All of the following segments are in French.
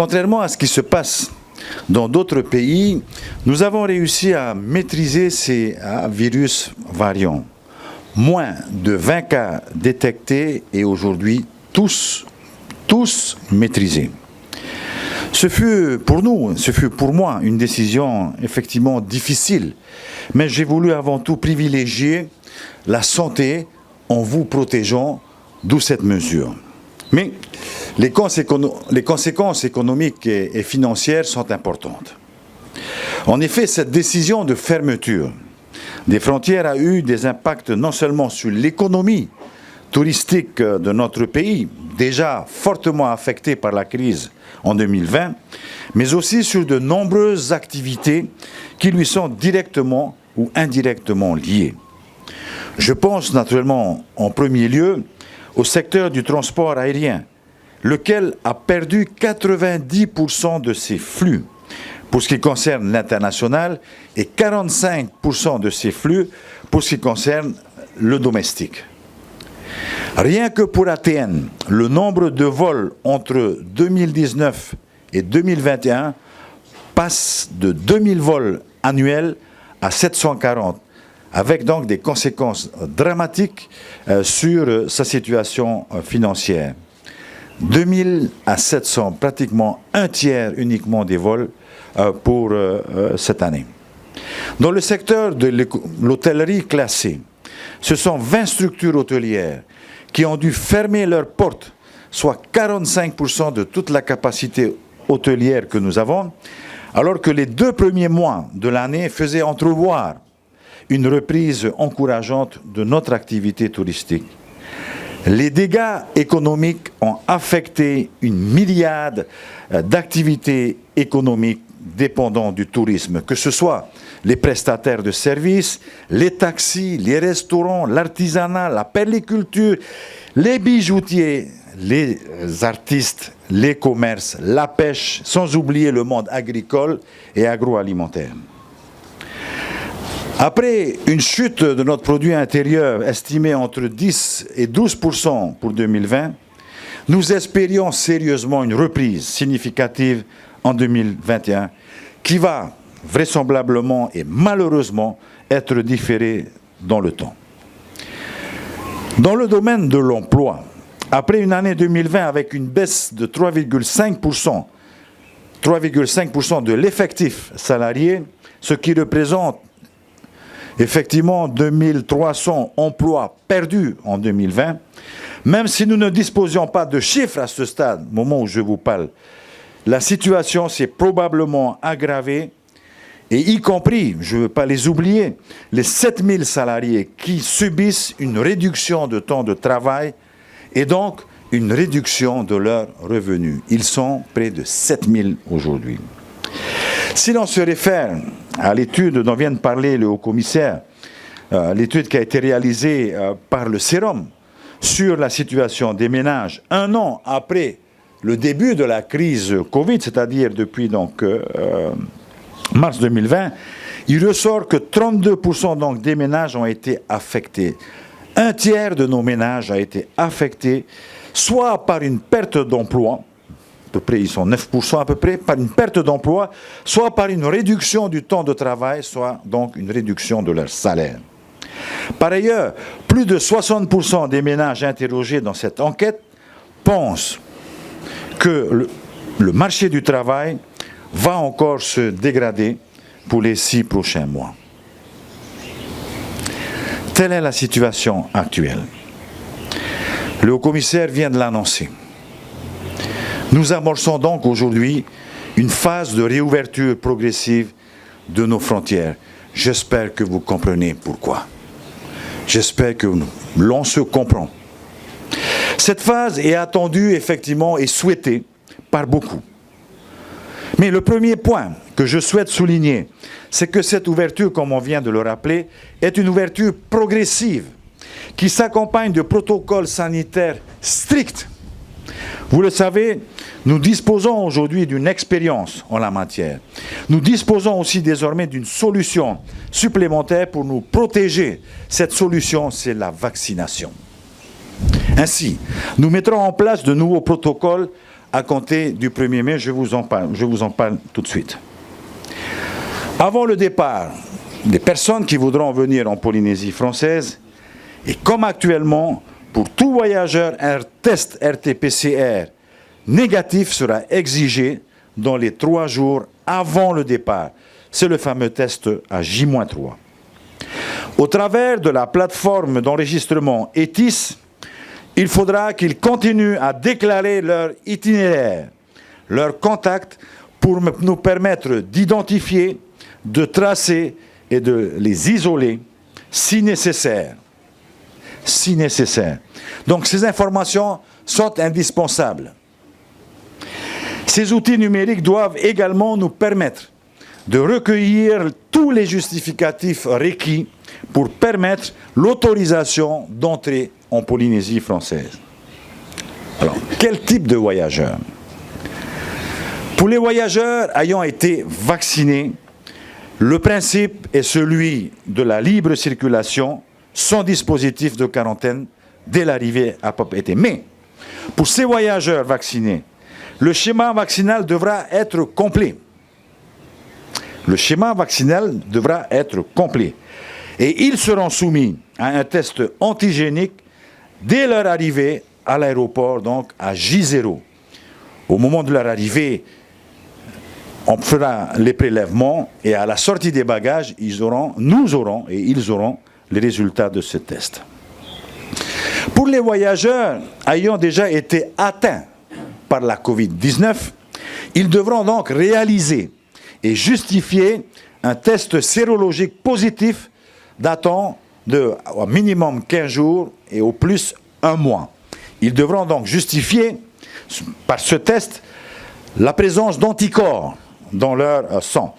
Contrairement à ce qui se passe dans d'autres pays, nous avons réussi à maîtriser ces virus variants. Moins de 20 cas détectés et aujourd'hui tous maîtrisés. Ce fut pour moi une décision effectivement difficile, mais j'ai voulu avant tout privilégier la santé en vous protégeant, d'où cette mesure. Mais les conséquences économiques et financières sont importantes. En effet, cette décision de fermeture des frontières a eu des impacts non seulement sur l'économie touristique de notre pays, déjà fortement affectée par la crise en 2020, mais aussi sur de nombreuses activités qui lui sont directement ou indirectement liées. Je pense naturellement en premier lieu au secteur du transport aérien, lequel a perdu 90% de ses flux pour ce qui concerne l'international et 45% de ses flux pour ce qui concerne le domestique. Rien que pour ATN, le nombre de vols entre 2019 et 2021 passe de 2000 vols annuels à 740, avec donc des conséquences dramatiques sur sa situation financière. 2000 à 700, pratiquement un tiers uniquement des vols pour cette année. Dans le secteur de l'hôtellerie classée, ce sont 20 structures hôtelières qui ont dû fermer leurs portes, soit 45% de toute la capacité hôtelière que nous avons, alors que les 2 premiers mois de l'année faisaient entrevoir une reprise encourageante de notre activité touristique. Les dégâts économiques ont affecté une myriade d'activités économiques dépendant du tourisme, que ce soit les prestataires de services, les taxis, les restaurants, l'artisanat, la perliculture, les bijoutiers, les artistes, les commerces, la pêche, sans oublier le monde agricole et agroalimentaire. Après une chute de notre produit intérieur estimé entre 10 et 12% pour 2020, nous espérions sérieusement une reprise significative en 2021 qui va vraisemblablement et malheureusement être différée dans le temps. Dans le domaine de l'emploi, après une année 2020 avec une baisse de 3,5% de l'effectif salarié, ce qui représente effectivement 2300 emplois perdus en 2020, même si nous ne disposions pas de chiffres à ce stade, au moment où je vous parle, la situation s'est probablement aggravée, et y compris, je ne veux pas les oublier, les 7000 salariés qui subissent une réduction de temps de travail et donc une réduction de leurs revenus. Ils sont près de 7000 aujourd'hui. Si l'on se réfère à l'étude dont vient de parler le haut-commissaire, l'étude qui a été réalisée par le Sérum sur la situation des ménages un an après le début de la crise Covid, c'est-à-dire depuis donc, mars 2020, il ressort que 32% donc, des ménages ont été affectés. Un tiers de nos ménages a été affecté soit par une perte d'emploi, à peu près, ils sont 9% à peu près, par une perte d'emploi, soit par une réduction du temps de travail, soit donc une réduction de leur salaire. Par ailleurs, plus de 60% des ménages interrogés dans cette enquête pensent que le marché du travail va encore se dégrader pour les 6 prochains mois. Telle est la situation actuelle. Le haut-commissaire vient de l'annoncer. Nous amorçons donc aujourd'hui une phase de réouverture progressive de nos frontières. J'espère que vous comprenez pourquoi. J'espère que l'on se comprend. Cette phase est attendue effectivement et souhaitée par beaucoup. Mais le premier point que je souhaite souligner, c'est que cette ouverture, comme on vient de le rappeler, est une ouverture progressive qui s'accompagne de protocoles sanitaires stricts. Vous le savez, nous disposons aujourd'hui d'une expérience en la matière. Nous disposons aussi désormais d'une solution supplémentaire pour nous protéger. Cette solution, c'est la vaccination. Ainsi, nous mettrons en place de nouveaux protocoles à compter du 1er mai. Je vous en parle tout de suite. Avant le départ, des personnes qui voudront venir en Polynésie française, et comme actuellement, pour tout voyageur, un test RT-PCR négatif sera exigé dans les 3 jours avant le départ. C'est le fameux test à J-3. Au travers de la plateforme d'enregistrement ETIS, il faudra qu'ils continuent à déclarer leur itinéraire, leurs contacts, pour nous permettre d'identifier, de tracer et de les isoler si nécessaire. Si nécessaire. Donc ces informations sont indispensables. Ces outils numériques doivent également nous permettre de recueillir tous les justificatifs requis pour permettre l'autorisation d'entrer en Polynésie française. Alors, quel type de voyageurs? Pour les voyageurs ayant été vaccinés, le principe est celui de la libre circulation sans dispositif de quarantaine dès l'arrivée à Papeete. Mais, pour ces voyageurs vaccinés, le schéma vaccinal devra être complet. Le schéma vaccinal devra être complet. Et ils seront soumis à un test antigénique dès leur arrivée à l'aéroport, donc à J0. Au moment de leur arrivée, on fera les prélèvements et à la sortie des bagages, ils auront les résultats de ce test. Pour les voyageurs ayant déjà été atteints par la Covid-19, ils devront donc réaliser et justifier un test sérologique positif datant de au minimum 15 jours et au plus 1 mois. Ils devront donc justifier par ce test la présence d'anticorps dans leur sang.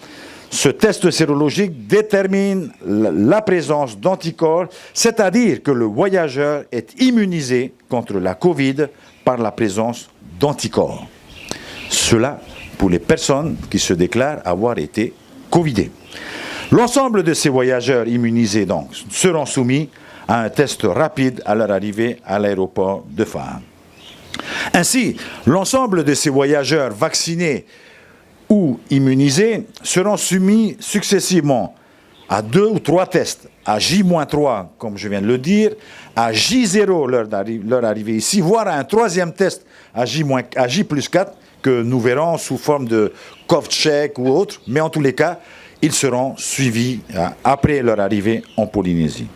Ce test sérologique détermine la présence d'anticorps, c'est-à-dire que le voyageur est immunisé contre la Covid par la présence d'anticorps. Cela pour les personnes qui se déclarent avoir été covidées. L'ensemble de ces voyageurs immunisés donc seront soumis à un test rapide à leur arrivée à l'aéroport de Faham. Ainsi, l'ensemble de ces voyageurs vaccinés ou immunisés seront soumis successivement à 2 ou 3 tests, à J-3, comme je viens de le dire, à J0, leur arrivée ici, voire à un 3e test à J+4, que nous verrons sous forme de COVID-check ou autre, mais en tous les cas, ils seront suivis après leur arrivée en Polynésie.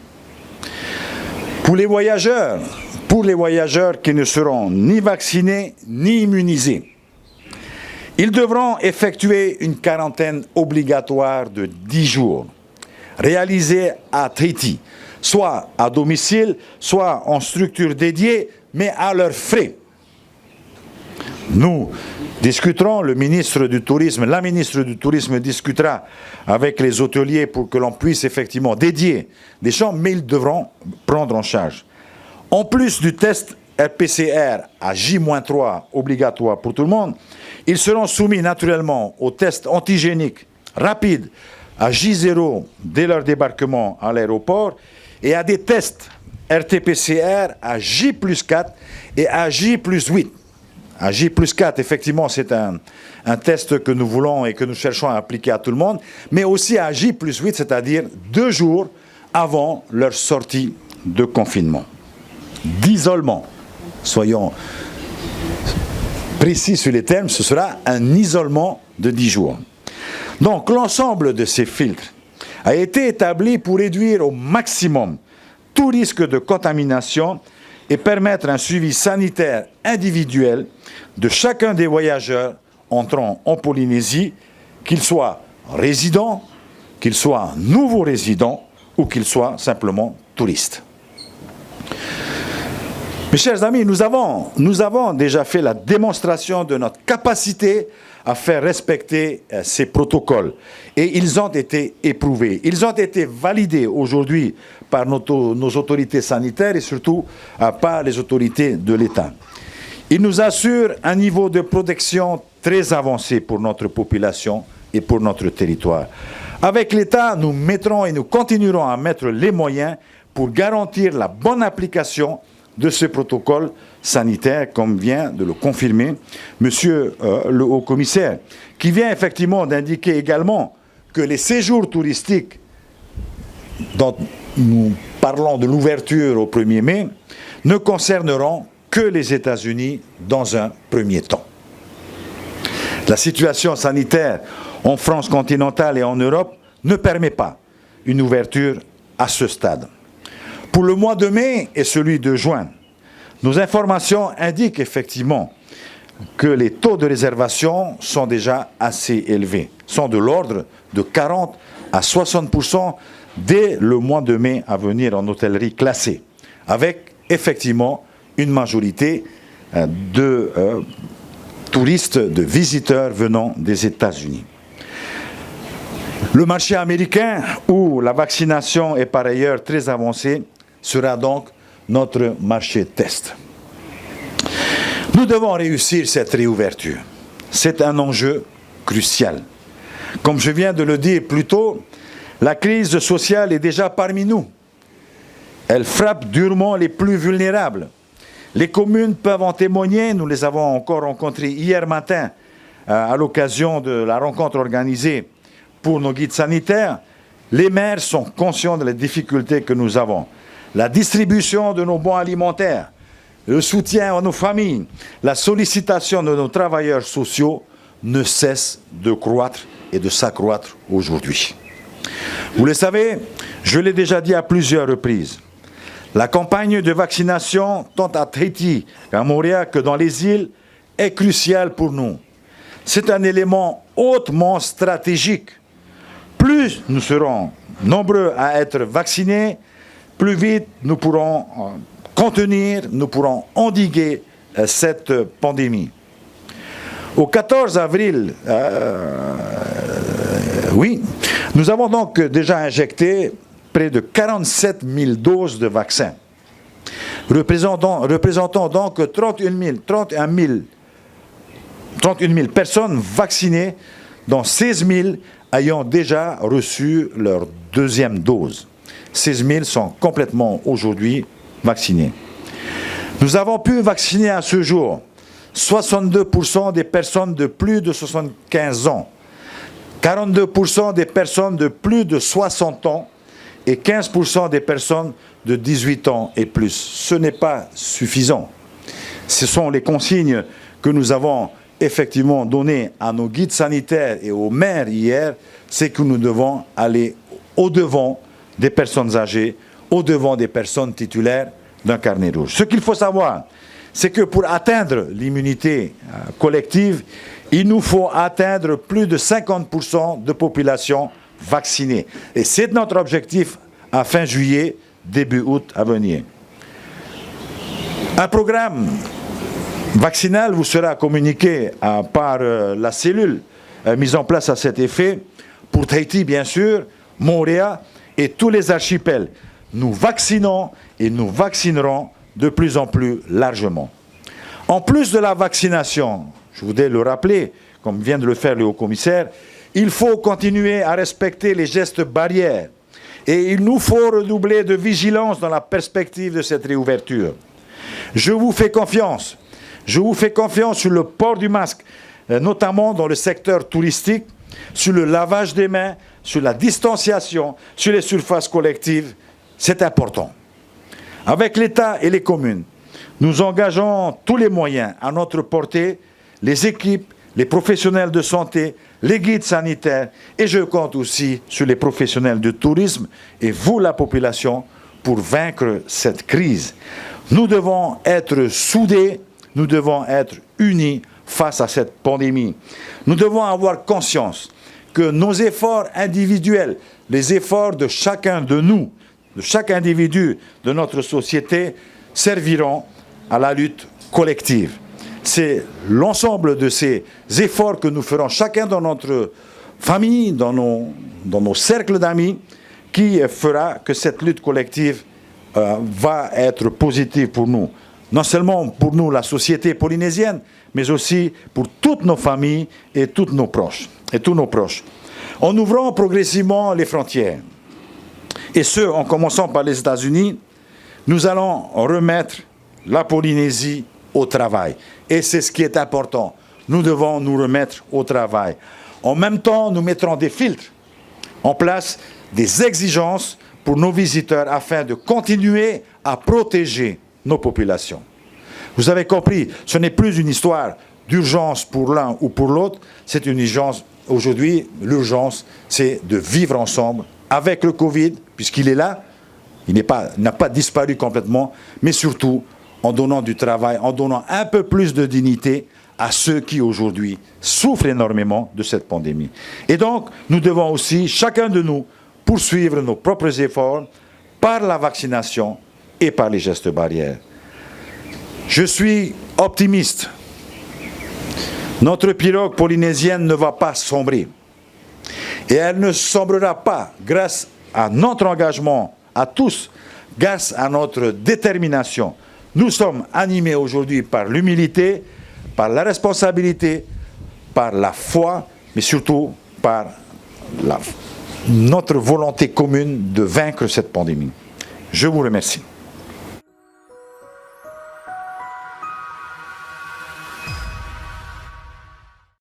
Pour les voyageurs qui ne seront ni vaccinés ni immunisés, ils devront effectuer une quarantaine obligatoire de 10 jours, réalisée à Tahiti, soit à domicile, soit en structure dédiée, mais à leurs frais. Nous discuterons, la ministre du Tourisme discutera avec les hôteliers pour que l'on puisse effectivement dédier des chambres, mais ils devront prendre en charge. En plus du test RPCR à J-3 obligatoire pour tout le monde, ils seront soumis naturellement au test antigénique rapide à J0 dès leur débarquement à l'aéroport et à des tests RT-PCR à J+4 et à J+8. À J+4, effectivement, c'est un test que nous voulons et que nous cherchons à appliquer à tout le monde, mais aussi à J+8, c'est-à-dire 2 jours avant leur sortie de confinement, d'isolement. Soyons précis sur les termes, ce sera un isolement de 10 jours. Donc, l'ensemble de ces filtres a été établi pour réduire au maximum tout risque de contamination et permettre un suivi sanitaire individuel de chacun des voyageurs entrant en Polynésie, qu'ils soient résidents, qu'ils soient nouveaux résidents ou qu'ils soient simplement touristes. Mes chers amis, nous avons déjà fait la démonstration de notre capacité à faire respecter ces protocoles. Et ils ont été éprouvés. Ils ont été validés aujourd'hui par nos autorités sanitaires et surtout par les autorités de l'État. Ils nous assurent un niveau de protection très avancé pour notre population et pour notre territoire. Avec l'État, nous mettrons et nous continuerons à mettre les moyens pour garantir la bonne application de ce protocole sanitaire, comme vient de le confirmer Monsieur le Haut-Commissaire, qui vient effectivement d'indiquer également que les séjours touristiques dont nous parlons de l'ouverture au 1er mai ne concerneront que les États-Unis dans un premier temps. La situation sanitaire en France continentale et en Europe ne permet pas une ouverture à ce stade. Pour le mois de mai et celui de juin, nos informations indiquent effectivement que les taux de réservation sont déjà assez élevés, sont de l'ordre de 40 à 60% dès le mois de mai à venir en hôtellerie classée, avec effectivement une majorité de touristes, de visiteurs venant des États-Unis. Le marché américain, où la vaccination est par ailleurs très avancée, sera donc notre marché test. Nous devons réussir cette réouverture. C'est un enjeu crucial. Comme je viens de le dire plus tôt, la crise sociale est déjà parmi nous. Elle frappe durement les plus vulnérables. Les communes peuvent en témoigner. Nous les avons encore rencontrés hier matin à l'occasion de la rencontre organisée pour nos guides sanitaires. Les maires sont conscients de les difficultés que nous avons. La distribution de nos bons alimentaires, le soutien à nos familles, la sollicitation de nos travailleurs sociaux ne cessent de croître et de s'accroître aujourd'hui. Vous le savez, je l'ai déjà dit à plusieurs reprises, la campagne de vaccination tant à Tahiti qu'à Montréal que dans les îles est cruciale pour nous. C'est un élément hautement stratégique. Plus nous serons nombreux à être vaccinés, plus vite nous pourrons contenir, nous pourrons endiguer cette pandémie. Au 14 avril, nous avons donc déjà injecté près de 47 000 doses de vaccins, représentant donc 31 000 personnes vaccinées, dont 16 000 ayant déjà reçu leur deuxième dose. 16 000 sont complètement aujourd'hui vaccinés. Nous avons pu vacciner à ce jour 62% des personnes de plus de 75 ans, 42% des personnes de plus de 60 ans et 15% des personnes de 18 ans et plus. Ce n'est pas suffisant. Ce sont les consignes que nous avons effectivement données à nos guides sanitaires et aux maires hier, c'est que nous devons aller au-devant des personnes âgées, au-devant des personnes titulaires d'un carnet rouge. Ce qu'il faut savoir, c'est que pour atteindre l'immunité collective, il nous faut atteindre plus de 50% de population vaccinée. Et c'est notre objectif à fin juillet, début août à venir. Un programme vaccinal vous sera communiqué par la cellule mise en place à cet effet pour Tahiti, bien sûr, Montréal et tous les archipels. Nous vaccinons et nous vaccinerons de plus en plus largement. En plus de la vaccination, je voudrais le rappeler, comme vient de le faire le Haut-Commissaire, il faut continuer à respecter les gestes barrières et il nous faut redoubler de vigilance dans la perspective de cette réouverture. Je vous fais confiance. Je vous fais confiance sur le port du masque, notamment dans le secteur touristique, sur le lavage des mains, sur la distanciation, sur les surfaces collectives. C'est important. Avec l'État et les communes, nous engageons tous les moyens à notre portée, les équipes, les professionnels de santé, les guides sanitaires, et je compte aussi sur les professionnels du tourisme et vous, la population, pour vaincre cette crise. Nous devons être soudés, nous devons être unis face à cette pandémie. Nous devons avoir conscience que nos efforts individuels, les efforts de chacun de nous, de chaque individu de notre société, serviront à la lutte collective. C'est l'ensemble de ces efforts que nous ferons chacun dans notre famille, dans nos cercles d'amis, qui fera que cette lutte collective va être positive pour nous. Non seulement pour nous, la société polynésienne, mais aussi pour toutes nos familles et tous nos proches. En ouvrant progressivement les frontières, et ce, en commençant par les États-Unis, nous allons remettre la Polynésie au travail. Et c'est ce qui est important. Nous devons nous remettre au travail. En même temps, nous mettrons des filtres en place, des exigences pour nos visiteurs afin de continuer à protéger nos populations. Vous avez compris, ce n'est plus une histoire d'urgence pour l'un ou pour l'autre, c'est une urgence. Aujourd'hui, l'urgence, c'est de vivre ensemble avec le Covid, puisqu'il est là, il n'a pas disparu complètement, mais surtout en donnant du travail, en donnant un peu plus de dignité à ceux qui aujourd'hui souffrent énormément de cette pandémie. Et donc, nous devons aussi, chacun de nous, poursuivre nos propres efforts par la vaccination et par les gestes barrières. Je suis optimiste. Notre pirogue polynésienne ne va pas sombrer. Et elle ne sombrera pas grâce à notre engagement, à tous, grâce à notre détermination. Nous sommes animés aujourd'hui par l'humilité, par la responsabilité, par la foi, mais surtout par notre volonté commune de vaincre cette pandémie. Je vous remercie.